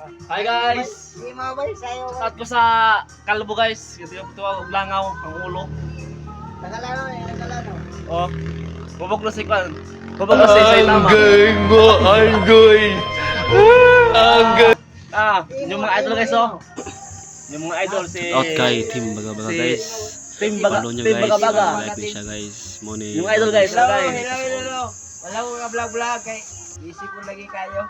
Hi guys! Hindi mo ba sa'yo? At ko sa kalbo guys. Ito yung langaw, ang ulo. Nakalano eh, nakalano. Oh. Bubog na si Kwan. Bubog na si Isay Tama. Yung mga idol guys oh. Yung mga idol si Okay, team baga-baga guys. Team Follow nyo guys. Baga-Baga. Like nyo siya guys. Muna Yung idol guys. Hello. Wala ko ka vlog kay isip ko lagi kayo.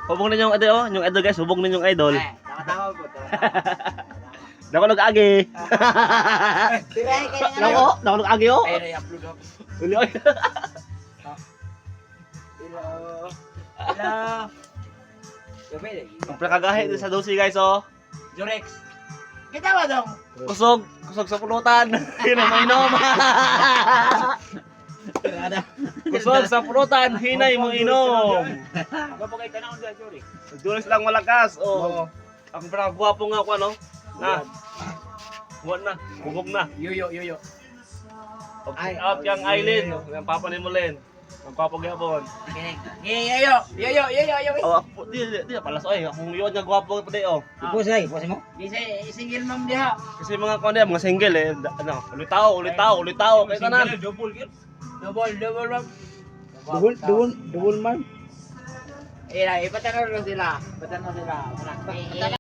Hubog na yung idol oh. Yung idol guys, hubog na yung idol. Tama po. Dako nag-agi. Tirahin kayo nga. Dako nag-agi oh. Ay, i-upload ako. Uli oy. Hello. Hello. Gabi lagi. Ang prakagahe din sa dosi guys oh. Jorex. Kita ba dong? Kusog sa pulutan. Inom. Kusog sa pulutan, hinay mo inom. Kapag ka na ako dyan, Jorex. Juris lang malakas. Oh. Ang gwapo nga ako ano. Na. Buwan na, bubog na. Yoyo. Ay, out yang Aileen, ang papa ni Mulen. Ang papa gyapon. Yoyo. Oh, di palas oy, akong yun nga gwapo pa di oh. Ipusay mo? Single mom diha. Kasi mga kon mga single eh, ano, ulit tao kay tanan. Double mom. Double man. Ipatanaw lang sila.